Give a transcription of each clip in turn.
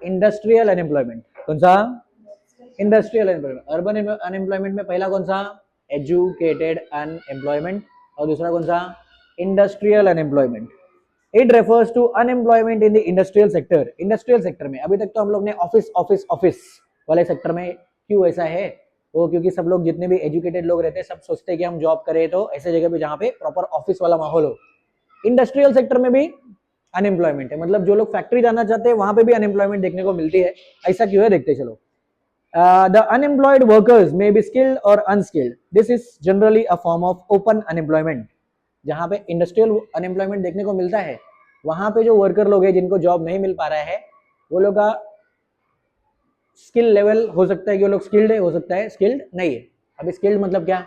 Industrial unemployment. कौन सा? Industrial unemployment. Urban unemployment में पहला कौन सा? Educated unemployment. और दूसरा कौन सा? Industrial unemployment. It refers to unemployment in the industrial sector. Industrial sector में अभी तक तो हम लोग ने ऑफिस ऑफिस ऑफिस वाले सेक्टर में, क्यों ऐसा है? वो क्योंकि सब लोग जितने भी एजुकेटेड लोग रहते हैं सब सोचते हैं कि हम जॉब करें तो ऐसे जगह पे जहाँ पे प्रॉपर ऑफिस वाला माहौल हो। इंडस्ट्रियल सेक्टर में भी अनएम्प्लॉयमेंट है, मतलब जो लोग फैक्ट्री जाना चाहते हैं वहां पे भी अनएम्प्लॉयमेंट देखने को मिलती है। ऐसा क्यों है देखते चलो। The unemployed workers may be skilled or unskilled. This is generally a form of open unemployment. जहाँ पे इंडस्ट्रियल अनएम्प्लॉयमेंट देखने को मिलता है वहां पे जो वर्कर लोग हैं जिनको जॉब नहीं मिल पा रहा है वो लोग का स्किल लेवल हो सकता है कि वो लोग स्किल्ड है, हो सकता है स्किल्ड नहीं है। अभी स्किल्ड मतलब क्या?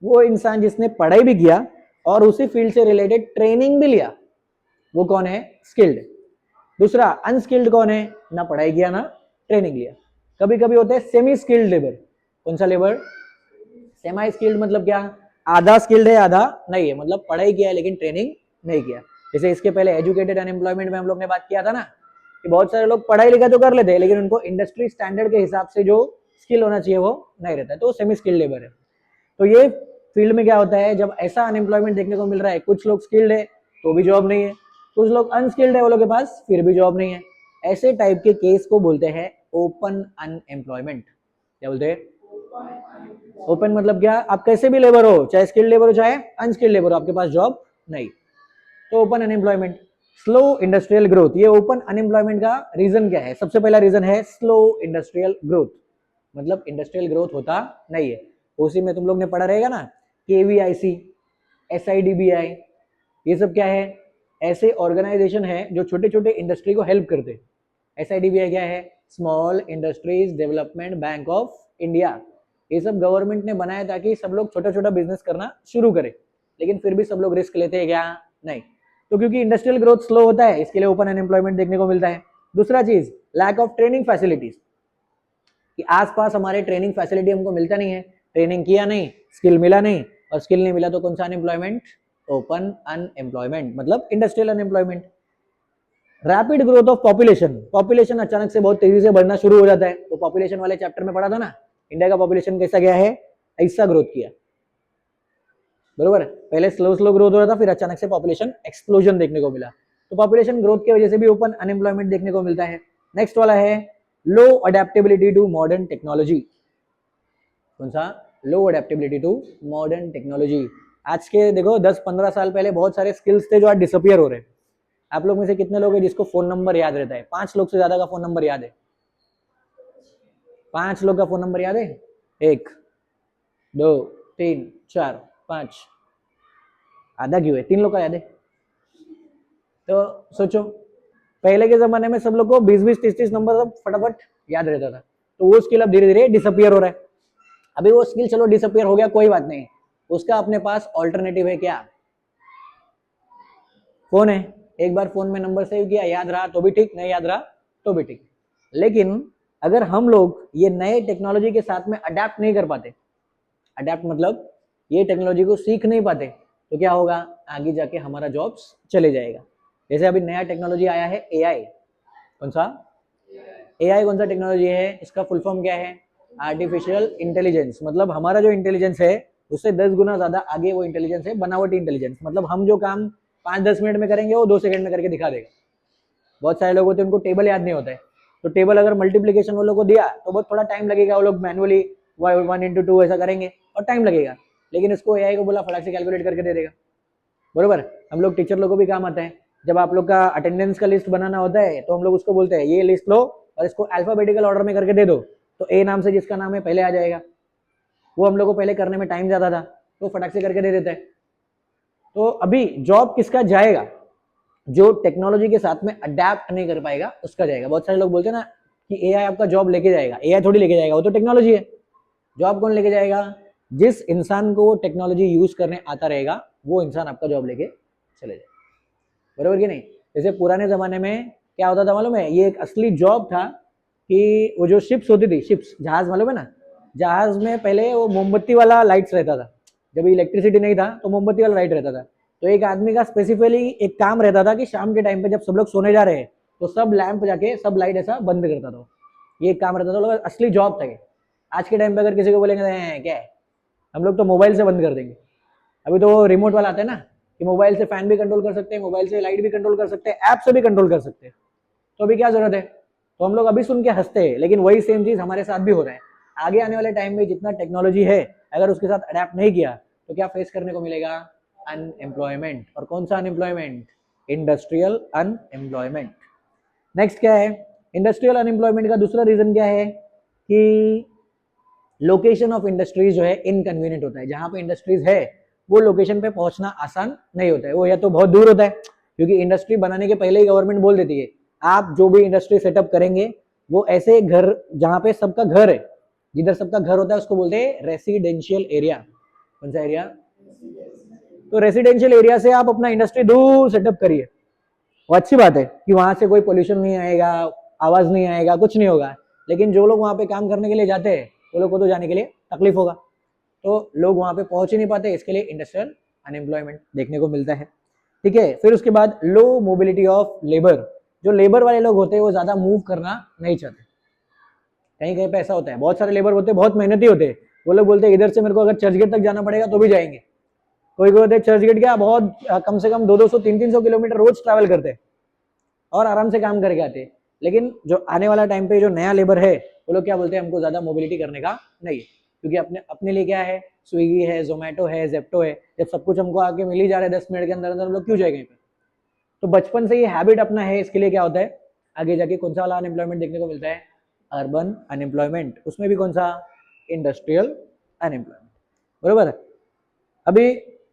वो इंसान जिसने पढ़ाई भी किया और उसी फील्ड से रिलेटेड ट्रेनिंग भी लिया, वो कौन है? स्किल्ड। दूसरा अनस्किल्ड कौन है? ना पढ़ाई किया ना ट्रेनिंग लिया। कभी कभी होते हैं सेमी स्किल्ड लेबर। कौन सा लेबर? सेमी स्किल्ड मतलब क्या? आधा स्किल्ड है आधा नहीं है, मतलब पढ़ाई किया है लेकिन ट्रेनिंग नहीं किया। जैसे इसके पहले एजुकेटेड अनएम्प्लॉयमेंट में हम लोग ने बात किया था ना कि बहुत सारे लोग पढ़ाई लिखा तो कर लेते हैं लेकिन उनको इंडस्ट्री स्टैंडर्ड के हिसाब से जो स्किल होना चाहिए वो नहीं रहता है, तो सेमी स्किल्ड लेबर है। तो ये फील्ड में क्या होता है, जब ऐसा अनएम्प्लॉयमेंट देखने को मिल रहा है, कुछ लोग स्किल्ड है तो भी जॉब नहीं है, कुछ लोग अनस्किल्ड है वो लोग के पास फिर भी जॉब नहीं है, ऐसे टाइप के केस को बोलते हैं ओपन अनएम्प्लॉयमेंट। क्या बोलते हैं? ओपन मतलब क्या? आप कैसे भी लेबर हो, चाहे स्किल्ड लेबर हो चाहे अनस्किल्ड लेबर हो, आपके पास जॉब नहीं, तो open unemployment. Slow industrial growth, ये ओपन अनएम्प्लॉयमेंट का रीजन क्या है? सबसे पहला रीजन है स्लो इंडस्ट्रियल ग्रोथ, मतलब इंडस्ट्रियल ग्रोथ होता नहीं है। उसी में तुम लोग ने पढ़ा रहेगा ना केवीआईसी, एसआईडीबीआई, ये सब क्या है? ऐसे ऑर्गेनाइजेशन है जो छोटे छोटे इंडस्ट्री को हेल्प करते हैं। एसआईडीबीआई क्या है? Small industries development bank of India. ये सब गवर्नमेंट ने बनाया ताकि सब लोग छोटा छोटा बिजनेस करना शुरू करें, लेकिन फिर भी सब लोग रिस्क लेते हैं क्या? नहीं। तो क्योंकि इंडस्ट्रियल ग्रोथ स्लो होता है इसके लिए ओपन अनएम्प्लॉयमेंट देखने को मिलता है। दूसरा चीज लैक ऑफ ट्रेनिंग फैसिलिटीज, कि आसपास हमारे ट्रेनिंग फैसिलिटी हमको मिलता नहीं है, ट्रेनिंग किया नहीं, स्किल मिला नहीं, और स्किल नहीं मिला तो कौन सा अनएम्प्लॉयमेंट? ओपन अनएम्प्लॉयमेंट, मतलब industrial unemployment. Rapid growth of population, population अचानक से बहुत तेजी से बढ़ना शुरू हो जाता है, तो पॉपुलेशन वाले चैप्टर में पढ़ा था ना इंडिया का पॉपुलेशन कैसा गया है, ऐसा ग्रोथ किया, बरोबर। पहले स्लो स्लो ग्रोथ हो रहा था फिर अचानक से पॉपुलेशन एक्सप्लोजन देखने को मिला, तो पॉपुलेशन ग्रोथ की वजह से भी ओपन अनएम्प्लॉयमेंट देखने को मिलता है। नेक्स्ट वाला है लो अडेप्टेबिलिटी टू मॉडर्न टेक्नोलॉजी। कौन सा? लो अडेप्टेबिलिटी टू मॉडर्न टेक्नोलॉजी। आज के देखो 10-15 साल पहले बहुत सारे स्किल्स थे जो आज डिसअपियर हो रहे हैं। आप लोग में से कितने लोग हैं जिसको फोन नंबर याद रहता है? 5 लोग से ज्यादा का फोन नंबर याद है? 5 लोग का फोन नंबर याद है? 1 2 3 4 5, आधा क्यों है? 3 लोग का याद है? तो सोचो पहले के जमाने में सब लोग को 20-20 30-30 नंबर फटाफट याद रहता था, तो वो स्किल अब धीरे धीरे डिसअपियर हो रहा है। अभी वो स्किल चलो डिसअपियर हो गया कोई बात नहीं, उसका अपने पास ऑल्टरनेटिव है क्या? फोन है। एक बार फोन में नंबर सेव किया, याद रहा तो भी ठीक, नहीं याद रहा तो भी ठीक। लेकिन अगर हम लोग ये नए टेक्नोलॉजी के साथ में अडेप्ट नहीं कर पाते, अडेप्ट मतलब ये टेक्नोलॉजी को सीख नहीं पाते, तो क्या होगा? आगे जाके हमारा जॉब्स चले जाएगा। जैसे अभी नया टेक्नोलॉजी आया है एआई। कौन सा? एआई कौन सा टेक्नोलॉजी है? इसका फुल फॉर्म क्या है? Artificial intelligence. मतलब हमारा जो इंटेलिजेंस है उससे 10 गुना ज्यादा आगे वो इंटेलिजेंस है, बनावटी इंटेलिजेंस। मतलब हम जो काम 5-10 मिनट में करेंगे वो 2 सेकंड में करके दिखा देगा। बहुत सारे लोग होते हैं उनको टेबल याद नहीं होता है, तो टेबल अगर मल्टीप्लीकेशन वो लोग को दिया तो बहुत थोड़ा टाइम लगेगा, वो लोग मैनुअली 1 into 2 ऐसा करेंगे और टाइम लगेगा, लेकिन इसको एआई को बोला फटाक से कैलकुलेट करके दे देगा, बरोबर। हम लोग टीचर लोग को भी काम आता है, जब आप लोग का अटेंडेंस का लिस्ट बनाना होता है तो हम लोग उसको बोलते हैं ये लिस्ट लो और इसको अल्फाबेटिकल ऑर्डर में करके दे दो, तो ए नाम से जिसका नाम है पहले आ जाएगा। वो हम लोग को पहले करने में टाइम ज्यादा था, तो फटाक से करके दे देता है। तो अभी जॉब किसका जाएगा? जो टेक्नोलॉजी के साथ में अडेप्ट नहीं कर पाएगा उसका जाएगा। बहुत सारे लोग बोलते हैं ना कि एआई आपका जॉब लेके जाएगा, एआई थोड़ी लेके जाएगा, वो तो टेक्नोलॉजी है। जॉब कौन लेके जाएगा? जिस इंसान को टेक्नोलॉजी यूज करने आता रहेगा वो इंसान आपका जॉब लेके चले जाएगा, बरोबर कि नहीं। जैसे पुराने जमाने में क्या होता था मालूम है? ये एक असली जॉब था कि वो जो शिप्स होती थी, शिप्स जहाज मालूम है ना, जहाज में पहले वो मोमबत्ती वाला लाइट्स रहता था, जब इलेक्ट्रिसिटी नहीं था तो मोमबत्ती वाला लाइट रहता था। तो एक आदमी का स्पेसिफिकली एक काम रहता था कि शाम के टाइम पे जब सब लोग सोने जा रहे हैं तो सब लैंप जाके सब लाइट ऐसा बंद करता था, ये काम रहता था, लोग असली जॉब था ये। आज के टाइम पे अगर किसी को बोलेंगे क्या है, हम लोग तो मोबाइल से बंद कर देंगे। अभी तो रिमोट वाला आता है ना कि मोबाइल से फैन भी कंट्रोल कर सकते हैं, मोबाइल से लाइट भी कंट्रोल कर सकते हैं, ऐप से भी कंट्रोल कर सकते हैं। तो अभी क्या जरूरत है? तो हम लोग अभी सुन के हंसते हैं, लेकिन वही सेम चीज हमारे साथ भी हो रहा है। आगे आने वाले टाइम में जितना टेक्नोलॉजी है, अगर उसके साथ अडेप्ट नहीं किया तो क्या फेस करने को मिलेगा? अनएम्प्लॉयमेंट। और कौन सा अनएम्प्लॉयमेंट? Industrial unemployment. नेक्स्ट क्या है? इंडस्ट्रियल अनएम्प्लॉयमेंट का दूसरा रीजन क्या है कि लोकेशन ऑफ इंडस्ट्रीज जो है इनकन्वीनियंट होता है। जहां पे इंडस्ट्रीज है वो लोकेशन पे पहुंचना आसान नहीं होता है, वो या तो बहुत दूर होता है, क्योंकि इंडस्ट्री बनाने के पहले ही गवर्नमेंट बोल देती है आप जो भी इंडस्ट्री सेटअप करेंगे वो ऐसे घर जहां पे सबका घर है, जिधर सबका घर होता है उसको बोलते हैं रेसिडेंशियल एरिया। कौन सा एरिया? तो रेसिडेंशियल एरिया से आप अपना इंडस्ट्री दूर सेटअप करिए, वो अच्छी बात है कि वहां से कोई पोल्यूशन नहीं आएगा, आवाज नहीं आएगा, कुछ नहीं होगा। लेकिन जो लोग वहां पे काम करने के लिए जाते हैं वो लोग को तो जाने के लिए तकलीफ होगा, तो लोग वहां पे पहुंच ही नहीं पाते, इसके लिए इंडस्ट्रियल अनएम्प्लॉयमेंट देखने को मिलता है। ठीक है, फिर उसके बाद लो मोबिलिटी ऑफ लेबर। जो लेबर वाले लोग होते हैं वो ज्यादा मूव करना नहीं चाहते। कहीं कहीं पे ऐसा होता है, बहुत सारे लेबर होते हैं, बहुत मेहनती होते हैं, वो लोग बोलते हैं इधर से मेरे को अगर चर्चगेट तक जाना पड़ेगा तो भी जाएंगे। कोई कोई होते हैं चर्चगेट क्या बहुत कम से कम 200 300 किलोमीटर रोज ट्रैवल करते हैं और आराम से काम करके आते हैं। लेकिन जो आने वाला टाइम पे जो नया लेबर है वो लोग क्या बोलते हैं, हमको ज्यादा मोबिलिटी करने का नहीं है, क्योंकि अपने अपने लिए क्या है, स्विगी है, जोमेटो है, जेप्टो है, जब सब कुछ हमको आके मिल ही जा रहा है 10 मिनट के अंदर अंदर, हम लोग क्यों जाए कहीं पे? तो बचपन से ये हैबिट अपना है, इसके लिए क्या होता है आगे जाके कौन सा वाला अनएम्प्लॉयमेंट देखने को मिलता है? Urban unemployment. उसमें भी कौन सा? Industrial unemployment. बरोबर। अभी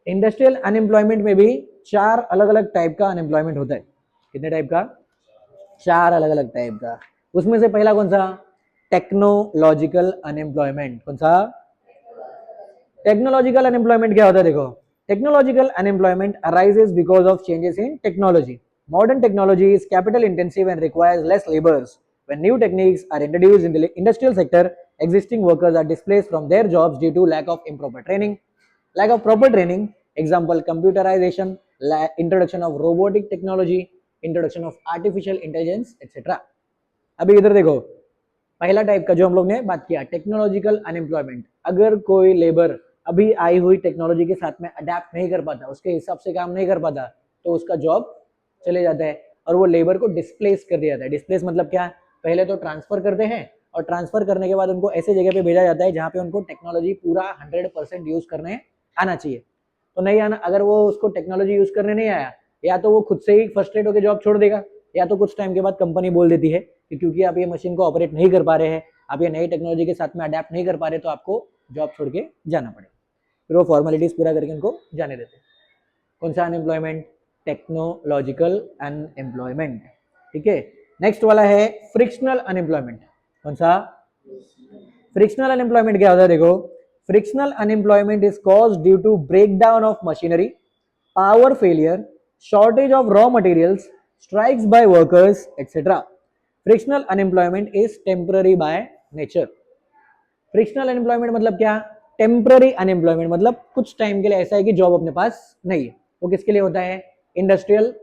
इंडस्ट्रियल अनएम्प्लॉयमेंट में भी 4 अलग अलग टाइप का अनएम्प्लॉयमेंट होता है। कितने टाइप का? 4 अलग अलग टाइप का। उसमें से पहला कौन सा? Technological unemployment. कौन सा? टेक्नोलॉजिकल अनएम्प्लॉयमेंट क्या होता है? देखो, technological unemployment arises because of changes in technology. Modern technology is capital intensive and requires less laborers. When new techniques are introduced in the industrial sector, existing workers are displaced from their jobs due to lack of improper training. Lack of proper training, example computerization, introduction of robotic technology, introduction of artificial intelligence, etc. अभी इधर देखो, पहला type का जो हम लोग ने बात किया टेक्नोलॉजिकल अनएम्प्लॉयमेंट। अगर कोई लेबर अभी आई हुई टेक्नोलॉजी के साथ में अडेप्ट नहीं कर पाता, उसके हिसाब से काम नहीं कर पाता, तो उसका जॉब चले जाता है और वो लेबर को डिस्प्लेस कर दिया जाता है। डिस्प्लेस मतलब क्या? पहले तो ट्रांसफर करते हैं और ट्रांसफर करने के बाद उनको ऐसे जगह पे भेजा जाता है जहाँ पे उनको टेक्नोलॉजी पूरा 100% यूज करने आना चाहिए। तो नहीं आना, अगर वो उसको टेक्नोलॉजी यूज करने नहीं आया, या तो वो खुद से ही फ्रस्ट्रेट होकर जॉब छोड़ देगा, या तो कुछ टाइम के बाद कंपनी बोल देती है कि क्योंकि आप ये मशीन को ऑपरेट नहीं कर पा रहे हैं, आप ये नई टेक्नोलॉजी के साथ में अडेप्ट नहीं कर पा रहे, तो आपको जॉब छोड़ के जाना पड़ेगा। फिर वो फॉर्मेलिटीज पूरा करके उनको जाने देते हैं। कौन सा अनएम्प्लॉयमेंट? Technological unemployment. ठीक है, नेक्स्ट वाला है फ्रिक्शनल अनएम्प्लॉयमेंट। कौन सा? फ्रिक्शनल अनएम्प्लॉयमेंट क्या होता है? देखो, frictional unemployment is caused due to breakdown of machinery, power failure, shortage of raw materials, strikes by workers, et cetera. Frictional unemployment is temporary by nature. Frictional unemployment मतलब क्या? Temporary unemployment मतलब कुछ time के लिए ऐसा है कि जॉब अपने पास नहीं है। वो किसके लिए होता है? इंडस्ट्रियल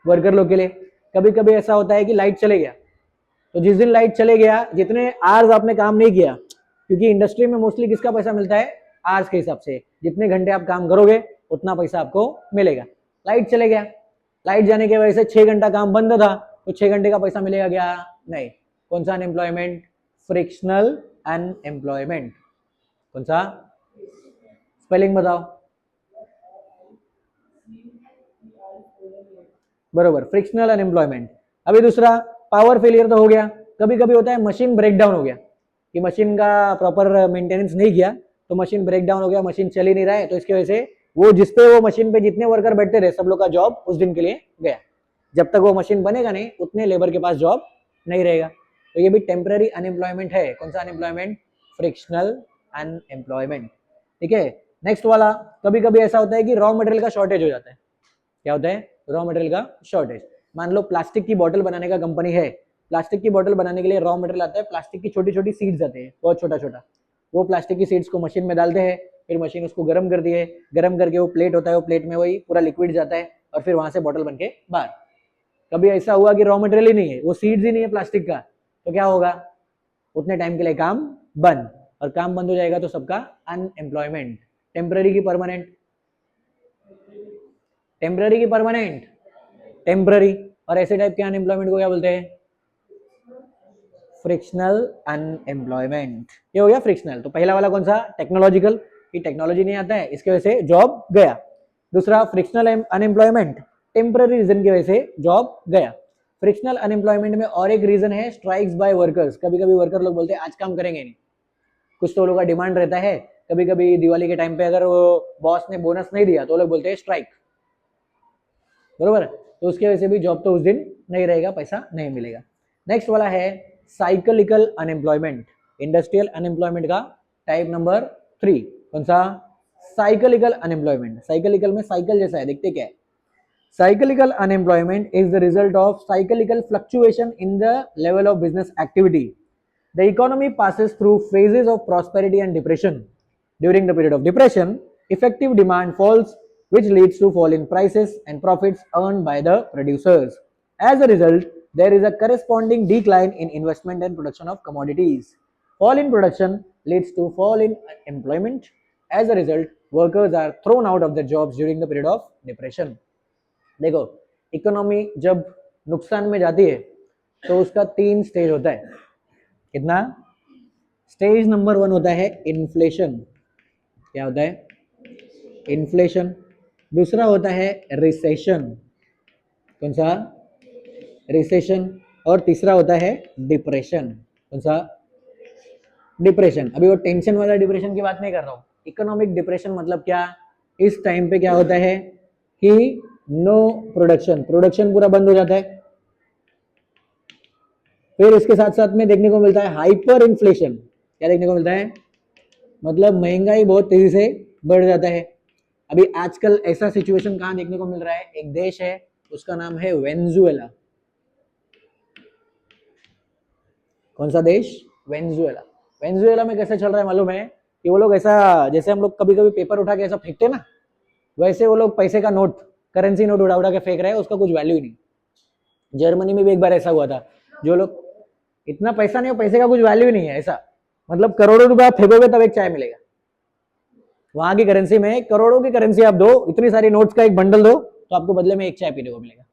वर्कर लोग के लिए। कभी कभी ऐसा होता है कि लाइट चले गया, तो जिस दिन लाइट चले गया, जितने आवर्स आपने काम नहीं किया, क्योंकि इंडस्ट्री में मोस्टली किसका पैसा मिलता है? आवर्स के हिसाब से। जितने घंटे आप काम करोगे उतना पैसा आपको मिलेगा। लाइट चले गया, लाइट जाने की वजह से 6 घंटा काम बंद था, तो 6 घंटे का पैसा मिलेगा क्या? नहीं। कौन सा अनएम्प्लॉयमेंट? Frictional unemployment. कौन सा? स्पेलिंग बताओ। बरोबर, फ्रिक्शनल अनएम्प्लॉयमेंट। अभी दूसरा, पावर फेलियर तो हो गया। कभी कभी होता है मशीन ब्रेकडाउन हो गया, कि मशीन का प्रॉपर मेंटेनेंस नहीं किया, तो मशीन ब्रेकडाउन हो गया, मशीन चल ही नहीं रहा है, तो इसकी वजह से वो जिसपे वो मशीन पे जितने वर्कर बैठते रहे, सब लोग का जॉब उस दिन के लिए गया। जब तक वो मशीन बनेगा नहीं, उतने लेबर के पास जॉब नहीं रहेगा। तो ये भी टेम्पररी अनएम्प्लॉयमेंट है। कौन सा अनएम्प्लॉयमेंट? Frictional unemployment. ठीक है, नेक्स्ट वाला, कभी कभी ऐसा होता है कि रॉ मटेरियल का शॉर्टेज हो जाता है। क्या होता है? रॉ मटेरियल का शॉर्टेज। मान लो प्लास्टिक की बोतल बनाने का कंपनी है, प्लास्टिक की बोतल बनाने के लिए रॉ मटेरियल आता है, प्लास्टिक की छोटी छोटी सीड्स आते हैं, बहुत छोटा छोटा। वो प्लास्टिक की सीड्स को मशीन में डालते हैं, फिर मशीन उसको गर्म करती है, गर्म करके वो प्लेट होता है, वो प्लेट में वही पूरा लिक्विड जाता है और फिर वहां से बोतल बन के बाहर। कभी ऐसा हुआ कि रॉ मटेरियल ही नहीं है, वो सीड्स ही नहीं है प्लास्टिक का, तो क्या होगा, उतने टाइम के लिए काम बंद, और काम बंद हो जाएगा तो सबका अनएम्प्लॉयमेंट। टेम्पररी की परमानेंट, टेम्पररी की परमानेंट, टेम्पररी। और ऐसे टाइप के अनएम्प्लॉयमेंट को क्या बोलते हैं, फ्रिक्शनल अनएम्प्लॉयमेंट। ये हो गया फ्रिक्शनल। तो पहला वाला कौन सा, टेक्नोलॉजिकल, कि टेक्नोलॉजी नहीं आता है इसके वजह से जॉब गया। दूसरा फ्रिक्शनल अनएम्प्लॉयमेंट, टेम्पररी रीजन की वजह से जॉब गया। फ्रिक्शनल अनएम्प्लॉयमेंट में और एक रीजन है स्ट्राइक्स बाय वर्कर्स। कभी कभी वर्कर लोग बोलते हैं आज काम करेंगे नहीं, कुछ तो लोगों का डिमांड रहता है। कभी कभी दिवाली के टाइम पे अगर वो बॉस ने बोनस नहीं दिया तो लोग बोलते हैं स्ट्राइक, बरोबर, तो उसकी वजह से भी जॉब तो उस दिन नहीं रहेगा, पैसा नहीं मिलेगा। नेक्स्ट वाला है साइक्लिकल अनएम्प्लॉयमेंट, इंडस्ट्रियल अनएम्प्लॉयमेंट का टाइप नंबर 3। कौन सा, साइक्लिकल अनएम्प्लॉयमेंट। साइक्लिकल में साइकिल जैसा है, देखते क्या है। Cyclical unemployment is the result of cyclical fluctuation in the level of business activity. The economy passes through phases of prosperity and depression. During the period of depression, effective demand falls, which leads to fall in prices and profits earned by the producers. As a result, there is a corresponding decline in investment and production of commodities. Fall in production leads to fall in employment. As a result, workers are thrown out of their jobs during the period of depression. देखो, economy जब नुकसान में जाती है तो उसका 3 stage होता है। कितना, स्टेज नंबर 1 होता है इन्फ्लेशन। क्या होता है, इन्फ्लेशन। दूसरा होता है रिसेशन। कौन सा, रिसेशन। और तीसरा होता है डिप्रेशन। कौन सा, डिप्रेशन। अभी वो टेंशन वाला डिप्रेशन की बात नहीं कर रहा हूँ। इकोनॉमिक डिप्रेशन मतलब क्या, इस टाइम पे क्या होता है कि नो प्रोडक्शन, प्रोडक्शन पूरा बंद हो जाता है। फिर इसके साथ साथ में देखने को मिलता है हाइपर इन्फ्लेशन। क्या देखने को मिलता है, मतलब महंगाई बहुत तेजी से बढ़ जाता है। अभी आजकल ऐसा सिचुएशन कहां देखने को मिल रहा है, एक देश है उसका नाम है वेनेजुएला। कौन सा देश, वेनेजुएला। वेनेजुएला में कैसे चल रहा है मालूम है, कि वो लोग ऐसा, जैसे हम लोग कभी कभी पेपर उठा के ऐसा फेंकते ना, वैसे वो लोग पैसे का नोट, करेंसी नोट उड़ा उड़ा के फेंक रहे हैं, उसका कुछ वैल्यू ही नहीं। जर्मनी में भी एक बार ऐसा हुआ था, जो लोग, इतना पैसा नहीं, पैसे का कुछ वैल्यू ही नहीं है ऐसा, मतलब करोड़ों रुपया फेंकोगे तब एक चाय मिलेगा। वहां की करेंसी में करोड़ों की करेंसी आप दो, इतनी सारी नोट्स का एक बंडल दो, तो आपको बदले में एक चाय पीने को मिलेगा।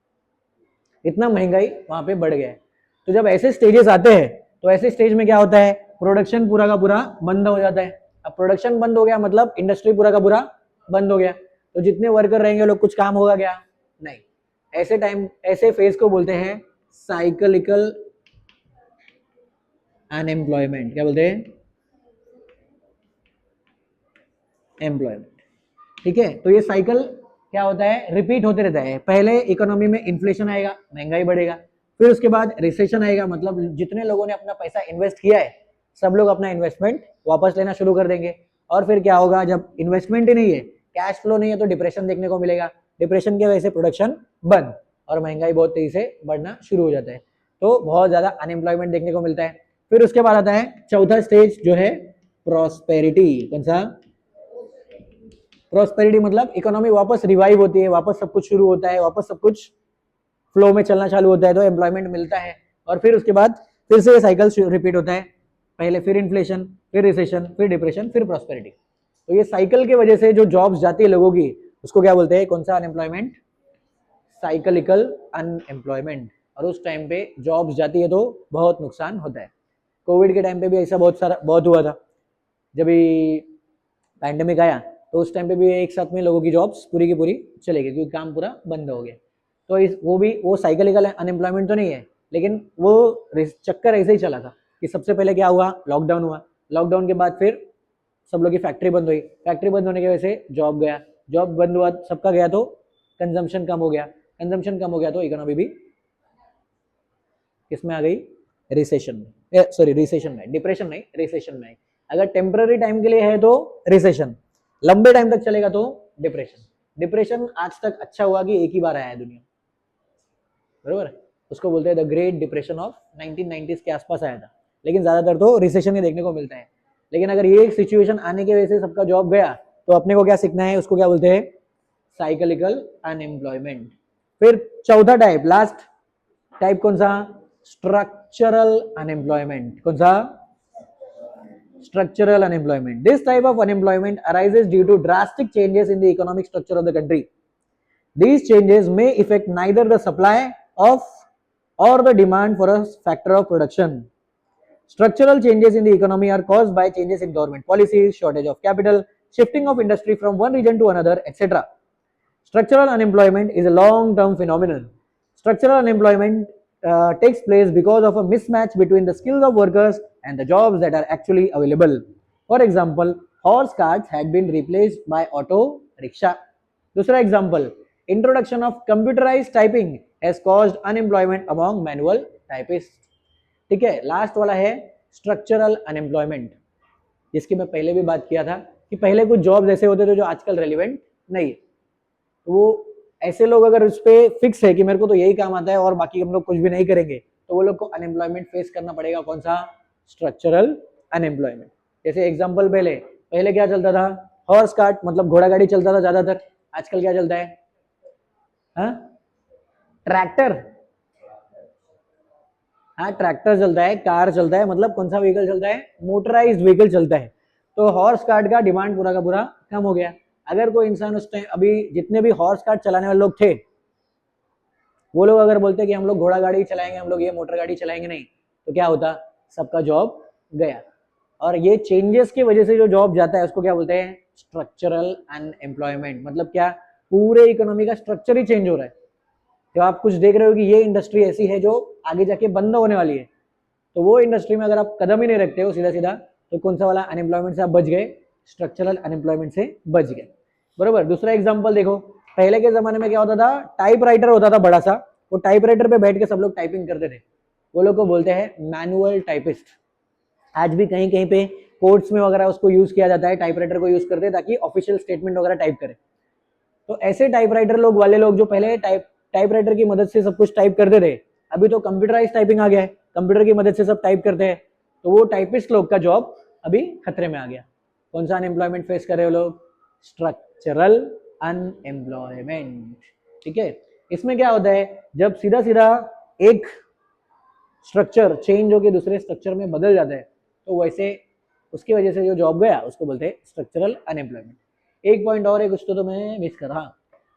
इतना महंगाई वहां पे बढ़ गया है। तो जब ऐसे स्टेजेस आते हैं तो ऐसे स्टेज में क्या होता है, प्रोडक्शन पूरा का पूरा बंद हो जाता है। अब प्रोडक्शन बंद हो गया मतलब इंडस्ट्री पूरा का पूरा बंद हो गया, तो जितने वर्कर रहेंगे लोग, कुछ काम होगा क्या, नहीं। ऐसे टाइम, ऐसे फेज को बोलते हैं साइक्लिकल अनएम्प्लॉयमेंट। क्या बोलते हैं, एम्प्लॉयमेंट। ठीक है, तो ये साइकिल क्या होता है, रिपीट होते रहता है। पहले इकोनॉमी में इन्फ्लेशन आएगा, महंगाई बढ़ेगा, फिर उसके बाद रिसेशन आएगा, मतलब जितने लोगों ने अपना पैसा इन्वेस्ट किया है सब लोग अपना इन्वेस्टमेंट वापस लेना शुरू कर देंगे। और फिर क्या होगा, जब इन्वेस्टमेंट ही नहीं है, कैश फ्लो नहीं है, तो डिप्रेशन देखने को मिलेगा। डिप्रेशन की वजह से प्रोडक्शन बंद और महंगाई बहुत तेजी से बढ़ना शुरू हो जाता है, तो बहुत ज्यादा अनएम्प्लॉयमेंट देखने को मिलता है। फिर उसके बाद आता है चौथा स्टेज जो है प्रॉस्पेरिटी। कौन सा, प्रॉस्पेरिटी मतलब इकोनॉमी वापस रिवाइव होती है, वापस सब कुछ शुरू होता है, वापस सब कुछ फ्लो में चलना चालू होता है, तो एम्प्लॉयमेंट मिलता है। और फिर उसके बाद फिर से ये साइकिल रिपीट होता है, पहले फिर इन्फ्लेशन, फिर रिसेशन, फिर डिप्रेशन, फिर प्रॉस्पेरिटी। तो ये साइकिल की वजह से जो जॉब्स जाती है लोगों की, उसको क्या बोलते हैं, कौन सा अनएम्प्लॉयमेंट, साइकिलिकल अनएम्प्लॉयमेंट। और उस टाइम पे जॉब्स जाती है तो बहुत नुकसान होता है। कोविड के टाइम पे भी ऐसा बहुत हुआ था। जब पैंडेमिक आया तो उस टाइम पे भी एक साथ में लोगों की जॉब्स पूरी की पूरी चले गई, क्योंकि काम पूरा बंद हो गया। तो वो साइकिलिकल अनएम्प्लॉयमेंट तो नहीं है, लेकिन वो चक्कर ऐसे ही चला था कि सबसे पहले क्या हुआ, लॉकडाउन हुआ। लॉकडाउन के बाद फिर सब लोग की फैक्ट्री बंद हुई, फैक्ट्री बंद होने की वजह से जॉब गया, जॉब बंद हुआ, सबका गया तो कंजम्पशन कम हो गया, कंजम्पशन कम हो गया तो इकोनॉमी भी किसमें आ गई, रिसेशन में। सॉरी, रिसेशन में, डिप्रेशन नहीं, रिसेशन में। अगर टेम्पररी टाइम के लिए है तो रिसेशन, लंबे टाइम तक चलेगा तो डिप्रेशन। डिप्रेशन आज तक अच्छा हुआ कि एक ही बार आया है दुनिया, बरोबर, उसको बोलते हैं the great depression of 1990s के आसपास आया था, लेकिन ज्यादातर तो रिसेशन ही देखने को मिलता है। लेकिन अगर ये सिचुएशन आने की वजह से सबका जॉब गया, तो अपने को क्या सीखना है, उसको क्या बोलते हैं, साइकिलिकल अनएम्प्लॉयमेंट। फिर चौथा टाइप, लास्ट टाइप कौन सा? Structural unemployment. कौन सा? structural unemployment. This type of unemployment arises due to drastic changes in the economic structure of the country. These changes may affect neither the supply of or the demand for a factor of production. Structural changes in the economy are caused by changes in government policies, shortage of capital, shifting of industry from one region to another, etc. Structural unemployment is a long-term phenomenon. Structural unemployment takes place because of a mismatch between the skills of workers and the jobs that are actually available. For example, horse carts had been replaced by auto rickshaw. दूसरा example, introduction of computerized typing has caused unemployment among manual typists. ठीक है, last वाला है structural unemployment, जिसकी मैं पहले भी बात किया था कि पहले कुछ जॉब्स ऐसे होते थे जो आजकल रेलिवेंट नहीं है। तो वो ऐसे लोग अगर उस पर फिक्स है कि मेरे को तो यही काम आता है और बाकी हम लोग कुछ भी नहीं करेंगे, तो वो लोग को अनएम्प्लॉयमेंट फेस करना पड़ेगा। कौन सा? Structural unemployment. जैसे एग्जांपल, पहले पहले क्या चलता था? हॉर्स कार्ट, मतलब घोड़ा गाड़ी चलता था ज्यादातर। आजकल क्या चलता है? ट्रैक्टर। हाँ, ट्रैक्टर चलता है, कार चलता है, मतलब कौन सा व्हीकल चलता है? मोटराइज्ड व्हीकल चलता है। तो हॉर्स कार्ट का डिमांड पूरा का पूरा कम हो गया। अगर कोई इंसान उस टाइम, अभी जितने भी हॉर्स कार्ट चलाने वाले लोग थे, वो लोग अगर बोलते कि हम लोग घोड़ा गाड़ी चलाएंगे, हम लोग ये मोटर गाड़ी चलाएंगे नहीं, तो क्या होता? सबका जॉब गया। और ये चेंजेस की वजह से जो जॉब जाता है उसको क्या बोलते हैं? Structural unemployment. मतलब क्या? पूरे इकोनॉमी का स्ट्रक्चर ही चेंज हो रहा है। जब आप कुछ देख रहे हो कि ये इंडस्ट्री ऐसी है जो आगे जाके बंद होने वाली है, तो वो इंडस्ट्री में अगर आप कदम ही नहीं रखते हो सीधा सीधा, तो कौन सा वाला अनएम्प्लॉयमेंट से आप बच गए? स्ट्रक्चरल अनएम्प्लॉयमेंट से बच गए। बरोबर। दूसरा एग्जांपल देखो, पहले के जमाने में क्या होता था? टाइपराइटर होता था बड़ा सा, वो टाइपराइटर पे बैठ के सब लोग टाइपिंग करते थे, वो लोग को बोलते हैं मैनुअल टाइपिस्ट। आज भी कहीं कहीं पे कोर्ट्स में वगैरह उसको यूज किया जाता है, टाइपराइटर को यूज करते हैं ताकि ऑफिशियल स्टेटमेंट वगैरह टाइप करे। तो ऐसे टाइपराइटर लोग वाले लोग जो पहले टाइपराइटर की मदद से सब कुछ टाइप करते थे, अभी तो कंप्यूटराइज टाइपिंग आ गया है, कंप्यूटर की मदद से सब टाइप करते हैं, तो वो टाइपिस्ट लोग का जॉब अभी खतरे में आ गया। कौन सा अनएम्प्लॉयमेंट फेस कर रहे हो लोग? Structural unemployment. ठीक है, इसमें क्या होता है? जब सीधा सीधा एक स्ट्रक्चर चेंज होकर दूसरे स्ट्रक्चर में बदल जाता है, तो वैसे उसकी वजह से जो जॉब गया उसको बोलते हैं स्ट्रक्चरल अनएम्प्लॉयमेंट। एक पॉइंट और है, कुछ तो मैं मिस कर रहा।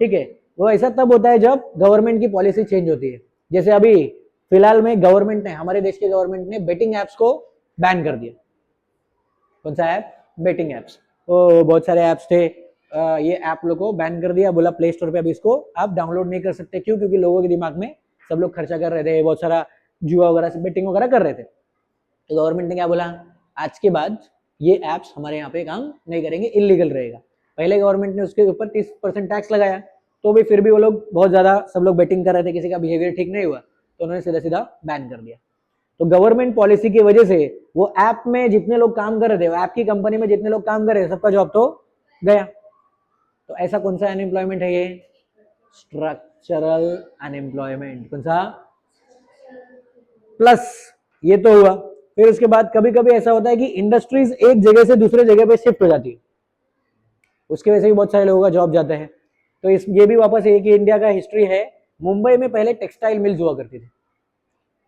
ठीक है, वो ऐसा तब होता है जब गवर्नमेंट की पॉलिसी चेंज होती है। जैसे अभी फिलहाल में गवर्नमेंट ने, हमारे देश के गवर्नमेंट ने बेटिंग एप्स को बैन कर दिया। कौन सा ऐप? Betting apps. तो बहुत सारे ऐप्स थे, ये ऐप लोग को बैन कर दिया, बोला प्ले स्टोर पे अभी इसको आप डाउनलोड नहीं कर सकते। क्यों? क्योंकि लोगों के दिमाग में सब लोग खर्चा कर रहे थे, बहुत सारा जुआ वगैरह, बेटिंग वगैरह कर रहे थे। तो गवर्नमेंट ने क्या बोला? आज के बाद ये ऐप्स हमारे यहाँ पे काम नहीं करेंगे, इलीगल रहेगा। पहले गवर्नमेंट ने उसके ऊपर 30% टैक्स लगाया, तो भी फिर भी वो लोग बहुत ज्यादा सब लोग बेटिंग कर रहे थे, किसी का बिहेवियर ठीक नहीं हुआ, तो उन्होंने सीधा सीधा बैन कर दिया। तो गवर्नमेंट पॉलिसी की वजह से वो ऐप में जितने लोग काम कर रहे थे, ऐप की कंपनी में जितने लोग काम कर रहे थे, सबका जॉब तो गया। तो ऐसा कौन सा अनएम्प्लॉयमेंट है? ये स्ट्रक्चरल अनएम्प्लॉयमेंट। कौन सा? प्लस ये तो हुआ। फिर उसके बाद कभी कभी ऐसा होता है कि इंडस्ट्रीज एक जगह से दूसरे जगह पे शिफ्ट हो जाती है, उसकी वजह से भी बहुत सारे लोगों का जॉब जाता है। तो ये भी वापस है कि इंडिया का हिस्ट्री है। मुंबई में पहले टेक्सटाइल मिल्स हुआ करती थी।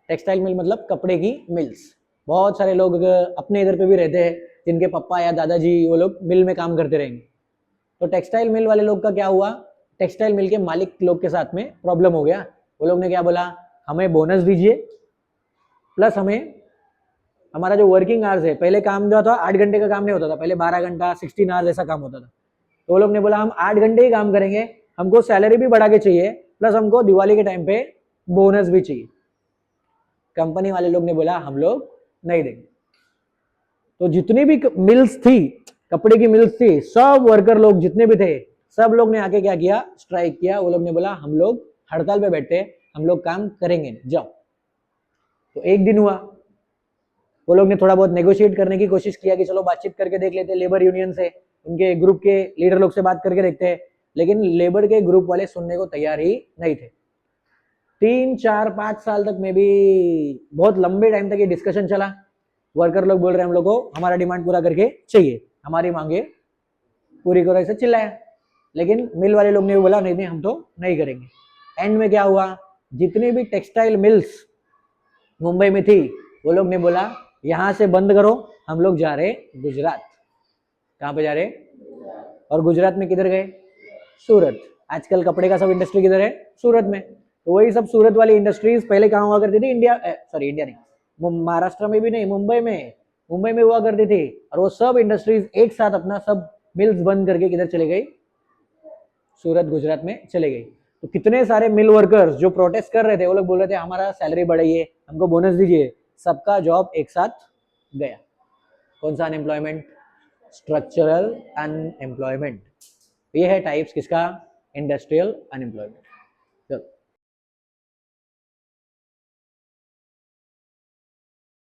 टेक्सटाइल मिल मतलब कपड़े की मिल्स। बहुत सारे लोग अपने इधर पे भी रहते हैं जिनके पापा या दादाजी वो लोग मिल में काम करते रहेंगे। तो टेक्सटाइल मिल वाले लोग का क्या हुआ? टेक्सटाइल मिल के मालिक लोग के साथ में प्रॉब्लम हो गया। वो लोग ने क्या बोला? हमें बोनस दीजिए, प्लस हमें हमारा जो वर्किंग आवर्स है, पहले काम जो था 8 घंटे का काम नहीं होता था, पहले 12 घंटा 16 आवर्स ऐसा काम होता था। तो वो लोग ने बोला हम 8 घंटे ही काम करेंगे, हमको सैलरी भी बढ़ा के चाहिए, प्लस हमको दिवाली के टाइम पे बोनस भी चाहिए। कंपनी वाले लोग ने बोला हम लोग नहीं देंगे। तो जितनी भी मिल्स थी, कपड़े की मिल्स थी, सब वर्कर लोग जितने भी थे, सब लोग ने आके क्या किया? स्ट्राइक किया। वो लोग ने बोला हम लोग हड़ताल पे बैठे, हम लोग काम करेंगे, जाओ। तो एक दिन हुआ, वो लोग ने थोड़ा बहुत नेगोशिएट करने की कोशिश किया कि चलो बातचीत करके देख लेते, लेबर यूनियन से, उनके ग्रुप के लीडर लोग से बात करके देखते हैं। लेकिन लेबर के ग्रुप वाले सुनने को तैयार ही नहीं थे। 3 4 5 साल तक में भी बहुत लंबे टाइम तक ये डिस्कशन चला। वर्कर लोग बोल रहे हैं हम लोग को हमारा डिमांड पूरा करके चाहिए, हमारी मांगे पूरी करो, ऐसे चिल्लाया। लेकिन मिल वाले लोग ने बोला नहीं नहीं हम तो नहीं करेंगे। एंड में क्या हुआ? जितनी भी टेक्सटाइल मिल्स मुंबई में थी वो लोग ने बोला यहाँ से बंद करो, हम लोग जा रहे गुजरात। कहाँ पे जा रहे? और गुजरात में किधर गए? सूरत। आजकल कपड़े का सब इंडस्ट्री किधर है? सूरत में। तो वही सब सूरत वाली इंडस्ट्रीज पहले कहाँ हुआ करती थी? इंडिया नहीं, महाराष्ट्र में भी नहीं, मुंबई में हुआ करती थी। और वो सब इंडस्ट्रीज एक साथ अपना सब मिल्स बंद करके किधर चले गई? सूरत गुजरात में चले गई। तो कितने सारे मिल वर्कर्स जो प्रोटेस्ट कर रहे थे वो लोग बोल रहे थे हमारा सैलरी बढ़ाइए, हमको बोनस दीजिए, सबका जॉब एक साथ गया। कौन सा अनएम्प्लॉयमेंट? Structural unemployment. ये है टाइप्स किसका? Industrial unemployment.